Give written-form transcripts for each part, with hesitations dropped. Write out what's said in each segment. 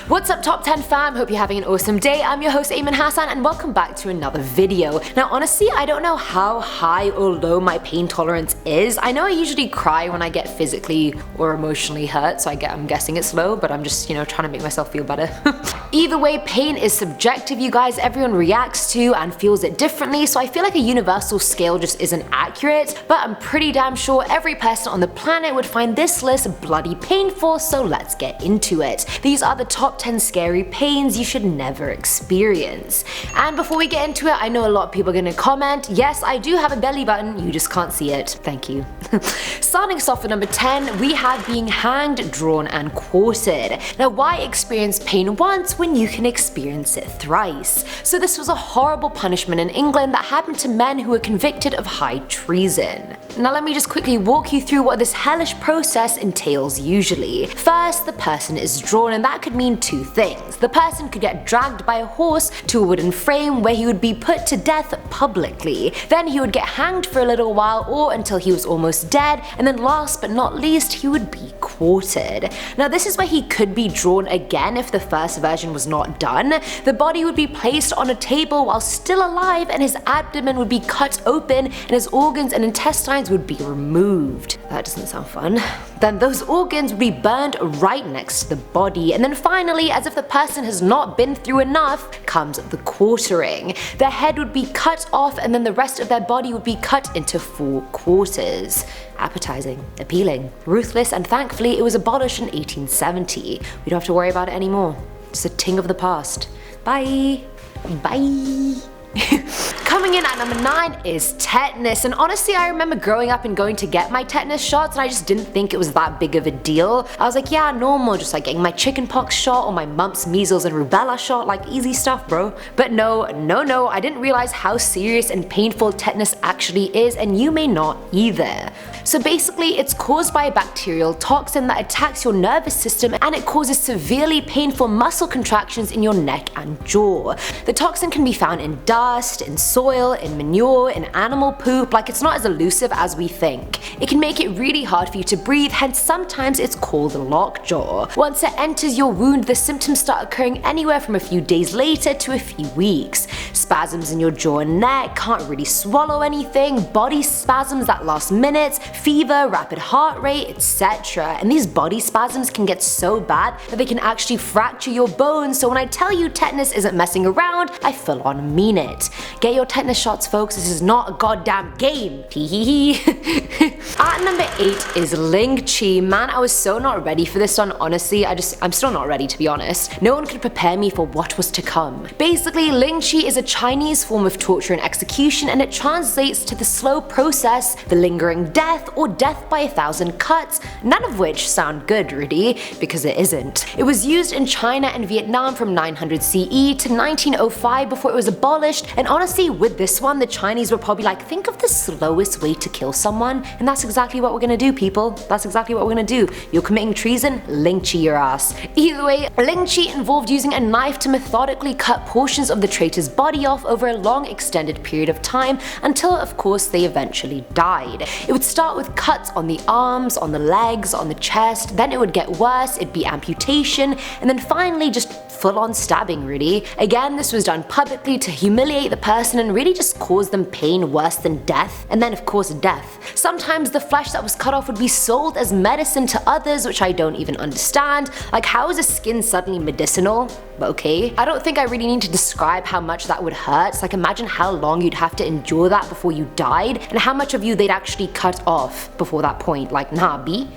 What's up top 10 fam, hope you're having an awesome day. I'm your host Ayman Hasan and welcome back to another video. Now honestly, I don't know how high or low my pain tolerance is. I know I usually cry when I get physically or emotionally hurt, so I'm guessing it's low, but I'm just, trying to make myself feel better. Either way, pain is subjective, you guys. Everyone reacts to and feels it differently, so I feel like a universal scale just isn't accurate, but I'm pretty damn sure every person on the planet would find this list bloody painful, so let's get into it. These are the top 10 scary pains you should never experience. And before we get into it, I know a lot of people are gonna comment, yes, I do have a belly button, you just can't see it. Thank you. Starting us off with number 10, we have being hanged, drawn, and quartered. Now why experience pain once when you can experience it thrice? So this was a horrible punishment in England that happened to men who were convicted of high treason. Now let me just quickly walk you through what this hellish process entails usually. First, the person is drawn, and that could mean two things. The person could get dragged by a horse to a wooden frame where he would be put to death publicly. Then he would get hanged for a little while or until he was almost dead, and then last but not least, he would be quartered. Now this is where he could be drawn again if the first version was not done. The body would be placed on a table while still alive, and his abdomen would be cut open and his organs and intestines would be removed. That doesn't sound fun. Then those organs would be burned right next to the body, and then finally, as if the person has not been through enough, comes the quartering. Their head would be cut off and then the rest of their body would be cut into 4 quarters. Appetizing, appealing, ruthless, and thankfully it was abolished in 1870. We don't have to worry about it anymore. It's a thing of the past. Bye. Bye. Coming in at number 9 is tetanus, and honestly I remember growing up and going to get my tetanus shots and I just didn't think it was that big of a deal. I was like, yeah, normal, just like getting my chickenpox shot or my mumps, measles, and rubella shot, like easy stuff, bro. But no, I didn't realize how serious and painful tetanus actually is, and you may not either. So basically it's caused by a bacterial toxin that attacks your nervous system, and it causes severely painful muscle contractions in your neck and jaw. The toxin can be found in dust, in soil, in manure, in animal poop. Like, it's not as elusive as we think. It can make it really hard for you to breathe, hence sometimes it's called lockjaw. Once it enters your wound, the symptoms start occurring anywhere from a few days later to a few weeks. Spasms in your jaw and neck, can't really swallow anything, body spasms that last minutes, fever, rapid heart rate, etc. And these body spasms can get so bad that they can actually fracture your bones, so when I tell you tetanus isn't messing around, I full on mean it. Get your tetanus shots, folks, this is not a goddamn game. At number 8 is LINGCHI. Man, I was so not ready for this one, honestly. I'm still not ready, to be honest. No one could prepare me for what was to come. Basically, LINGCHI is a Chinese form of torture and execution, and it translates to the slow process, the lingering death, or death by 1,000 cuts, none of which sound good really, because it isn't. It was used in China and Vietnam from 900 CE to 1905 before it was abolished, and honestly with this one the Chinese were probably like, think of the slowest way to kill someone, and that's exactly what we're gonna do, people. That's exactly what we're gonna do. You're committing treason? LINGCHI your ass. Either way, LINGCHI involved using a knife to methodically cut portions of the traitor's body off over a long extended period of time until of course they eventually died. It would start with cuts on the arms, on the legs, on the chest, then it would get worse, it'd be amputation, and then finally just full-on stabbing really. Again, this was done publicly to humiliate the person and really just cause them pain worse than death, and then of course death. Sometimes the flesh that was cut off would be sold as medicine to others, which I don't even understand. Like, how is a skin suddenly medicinal? But okay. I don't think I really need to describe how much that would hurt. It's like, imagine how long you'd have to endure that before you died, and how much of you they'd actually cut off before that point. Like, nah B.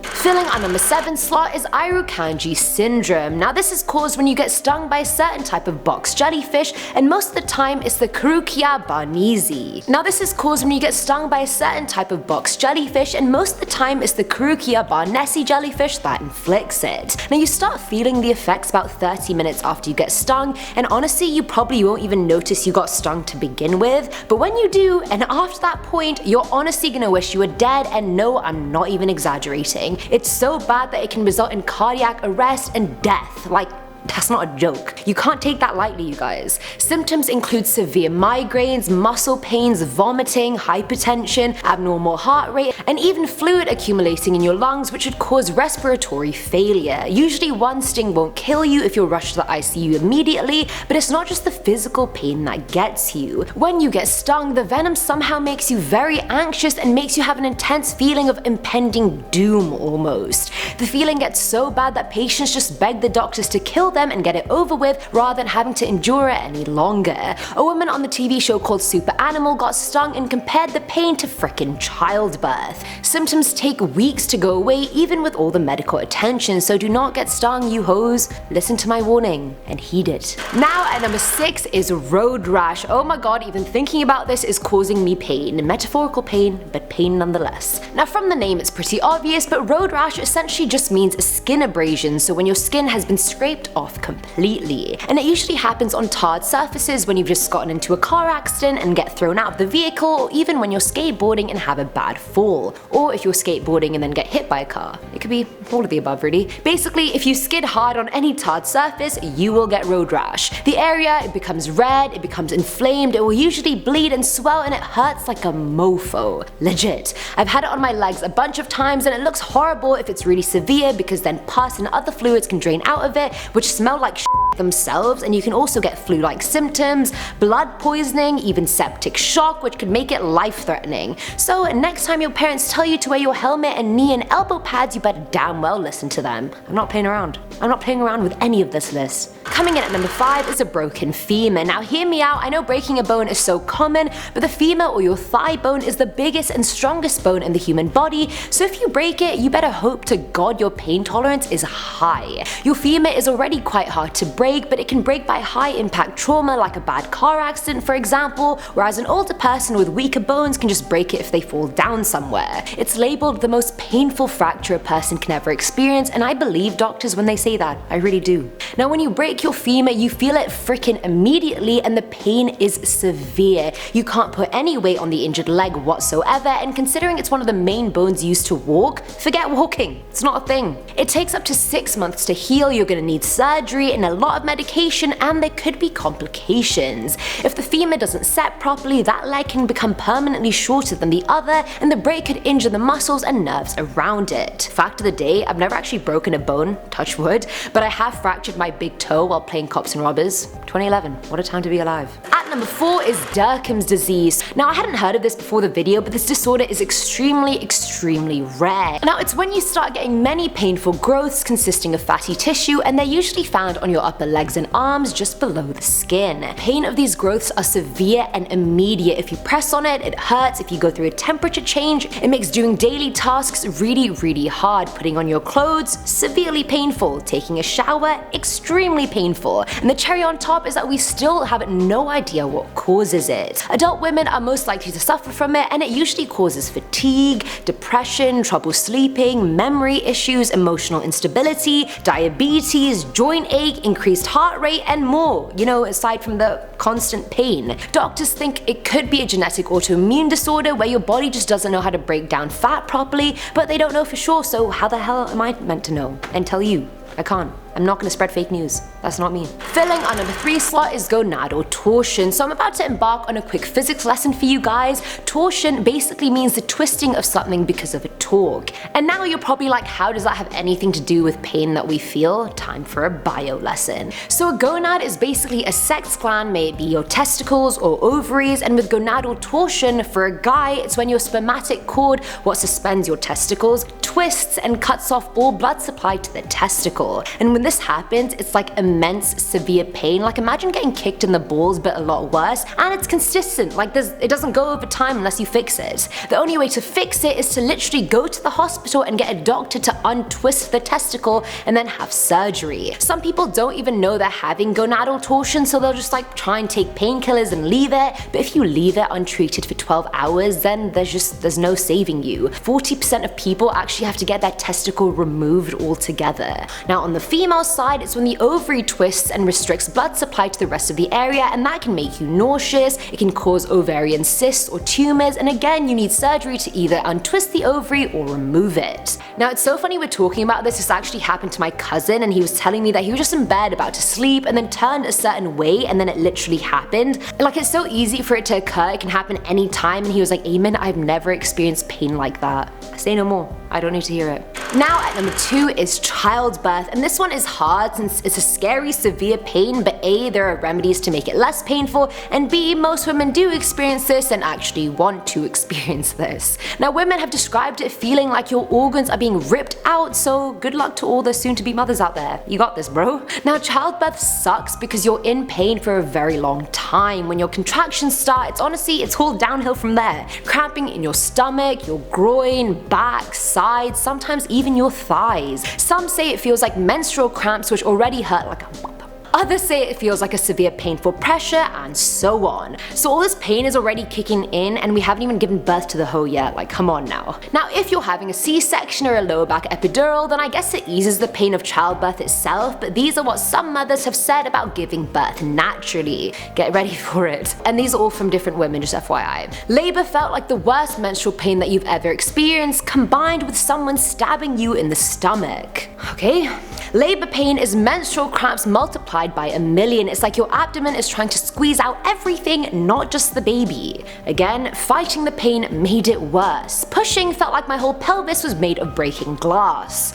Filling our number 7 slot is Irukandji syndrome. Now this is caused when you get stung by a certain type of box jellyfish, and most of the time it's the Carukia barnesi. Now this is caused when you get stung by a certain type of box jellyfish, and most of the time it's the Carukia barnesi jellyfish that inflicts it. Now you start feeling the effects about 30 minutes after you get stung, and honestly you probably won't even notice you got stung to begin with, but when you do, and after that point, you're honestly gonna wish you were dead, and no, I'm not even exaggerating. It's so bad that it can result in cardiac arrest and death. Like, That's not a joke. You can't take that lightly, you guys. Symptoms include severe migraines, muscle pains, vomiting, hypertension, abnormal heart rate, and even fluid accumulating in your lungs, which would cause respiratory failure. Usually one sting won't kill you if you're rushed to the ICU immediately, but it's not just the physical pain that gets you. When you get stung, the venom somehow makes you very anxious and makes you have an intense feeling of impending doom almost. The feeling gets so bad that patients just beg the doctors to kill them and get it over with rather than having to endure it any longer. A woman on the TV show called Super Animal got stung and compared the pain to frickin' childbirth. Symptoms take weeks to go away even with all the medical attention, so do not get stung, you hoes. Listen to my warning and heed it. Now at number 6 is road rash. Oh my god, even thinking about this is causing me pain. Metaphorical pain, but pain nonetheless. Now from the name it's pretty obvious, but road rash essentially just means a skin abrasion, so when your skin has been scraped off completely. And it usually happens on tarred surfaces when you've just gotten into a car accident and get thrown out of the vehicle, or even when you're skateboarding and have a bad fall. Or if you're skateboarding and then get hit by a car. It could be all of the above really. Basically, if you skid hard on any tarred surface, you will get road rash. The area, it becomes red, it becomes inflamed, it will usually bleed and swell, and it hurts like a mofo. Legit. I've had it on my legs a bunch of times and it looks horrible if it's really severe, because then pus and other fluids can drain out of it, which smell like themselves, and you can also get flu-like symptoms, blood poisoning, even septic shock, which could make it life-threatening. So next time your parents tell you to wear your helmet and knee and elbow pads, you better damn well listen to them. I'm not playing around. I'm not playing around with any of this list. Coming in at number 5 is a broken femur. Now hear me out, I know breaking a bone is so common, but the femur or your thigh bone is the biggest and strongest bone in the human body, so if you break it, you better hope to god your pain tolerance is high. Your femur is already quite hard to break, but it can break by high impact trauma like a bad car accident for example, whereas an older person with weaker bones can just break it if they fall down somewhere. It's labeled the most painful fracture a person can ever experience, and I believe doctors when they say that, I really do. Now when you break your femur, you feel it frickin' immediately and the pain is severe. You can't put any weight on the injured leg whatsoever, and considering it's one of the main bones used to walk, forget walking. It's not a thing. It takes up to 6 months to heal, you're gonna need surgery and a lot of medication, and there could be complications. If the femur doesn't set properly, that leg can become permanently shorter than the other, and the break could injure the muscles and nerves around it. Fact of the day, I've never actually broken a bone, touch wood, but I have fractured my big toe while playing cops and robbers. 2011, what a time to be alive. At number 4 is DERCUMS disease. Now I hadn't heard of this before the video, but this disorder is extremely rare. Now it's when you start getting many painful growths consisting of fatty tissue, and they're usually found on your upper legs and arms just below the skin. Pain of these growths are severe and immediate. If you press on it, it hurts. If you go through a temperature change, it makes doing daily tasks really hard. Putting on your clothes, severely painful. Taking a shower, extremely painful. And the cherry on top is that we still have no idea what causes it. Adult women are most likely to suffer from it, and it usually causes fatigue, depression, trouble sleeping, memory issues, emotional instability, diabetes, joint ache, increased heart rate, and more, you know, aside from the constant pain. Doctors think it could be a genetic autoimmune disorder where your body just doesn't know how to break down fat properly, but they don't know for sure, so how the hell am I meant to know and tell you? I can't. I'm not gonna spread fake news. That's not me. Filling our number 3 slot is gonadal torsion. So I'm about to embark on a quick physics lesson for you guys. Torsion basically means the twisting of something because of a torque. And now you're probably like, how does that have anything to do with pain that we feel? Time for a bio lesson. So a gonad is basically a sex gland, may it be your testicles or ovaries, and with gonadal torsion for a guy, it's when your spermatic cord, what suspends your testicles, twists and cuts off all blood supply to the testicle. And when this happens, it's like immense severe pain. Like imagine getting kicked in the balls but a lot worse, and it's consistent. Like it doesn't go over time unless you fix it. The only way to fix it is to literally go to the hospital and get a doctor to untwist the testicle and then have surgery. Some people don't even know they're having gonadal torsion, so they'll just like try and take painkillers and leave it, but if you leave it untreated for 12 hours, then there's no saving you. 40% of people actually have to get their testicle removed altogether. Now on the female female side, it's when the ovary twists and restricts blood supply to the rest of the area, and that can make you nauseous, it can cause ovarian cysts or tumors, and again you need surgery to either untwist the ovary or remove it. Now it's so funny we're talking about this actually happened to my cousin, and he was telling me that he was just in bed about to sleep and then turned a certain way and then it literally happened. Like, it's so easy for it to occur, it can happen anytime, and he was like, Ayman, I've never experienced pain like that. Say no more, I don't need to hear it. Now at number 2 is childbirth, and this one is hard since it's a scary, severe pain, but A, there are remedies to make it less painful, and B, most women do experience this and actually want to experience this. Now women have described it feeling like your organs are being ripped out, so good luck to all the soon-to-be mothers out there. You got this, bro. Now childbirth sucks because you're in pain for a very long time. When your contractions start, it's all downhill from there. Cramping in your stomach, your groin, back, sides, sometimes even your thighs. Some say it feels like menstrual cramps, which already hurt like a mother. Others say it feels like a severe painful pressure, and so on. So all this pain is already kicking in and we haven't even given birth to the hoe yet, like come on now. Now if you're having a C-section or a lower back epidural, then I guess it eases the pain of childbirth itself, but these are what some mothers have said about giving birth naturally. Get ready for it. And these are all from different women, just FYI. Labor felt like the worst menstrual pain that you've ever experienced, combined with someone stabbing you in the stomach. Okay? Labor pain is menstrual cramps multiplied by 1,000,000. It's like your abdomen is trying to squeeze out everything, not just the baby. Again, fighting the pain made it worse. Pushing felt like my whole pelvis was made of breaking glass.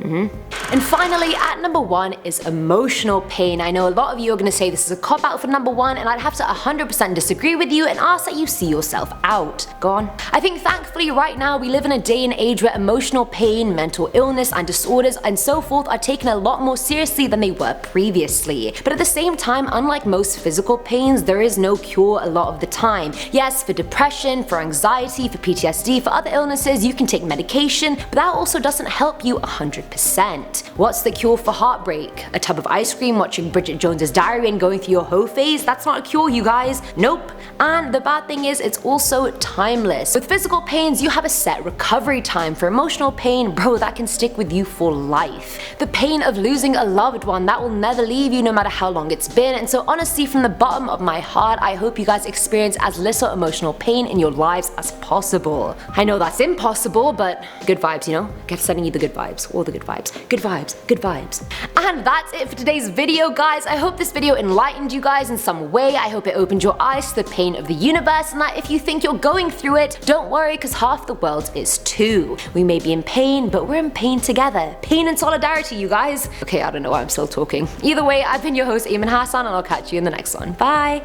And finally, at number 1 is emotional pain. I know a lot of you are going to say this is a cop-out for number 1, and I'd have to 100% disagree with you and ask that you see yourself out. Go on. I think thankfully right now we live in a day and age where emotional pain, mental illness and disorders and so forth are taken a lot more seriously than they were previously. But at the same time, unlike most physical pains, there is no cure a lot of the time. Yes, for depression, for anxiety, for PTSD, for other illnesses, you can take medication, but that also doesn't help you 100%. What's the cure for heartbreak? A tub of ice cream, watching Bridget Jones's Diary and going through your hoe phase? That's not a cure, you guys. Nope. And the bad thing is, it's also timeless. With physical pains, you have a set recovery time. For emotional pain, bro, that can stick with you for life. The pain of losing a loved one, that will never leave you no matter how long it's been. And so honestly, from the bottom of my heart, I hope you guys experience as little emotional pain in your lives as possible. I know that's impossible, but good vibes, you know? Kept sending you the good vibes, all the good vibes. Good vibes, good vibes. And that's it for today's video, guys. I hope this video enlightened you guys in some way. I hope it opened your eyes to the pain of the universe, and that if you think you're going through it, don't worry, because half the world is too. We may be in pain, but we're in pain together. Pain and solidarity, you guys. Okay, I don't know why I'm still talking. Either way, I've been your host, Ayman Hasan, and I'll catch you in the next one. Bye!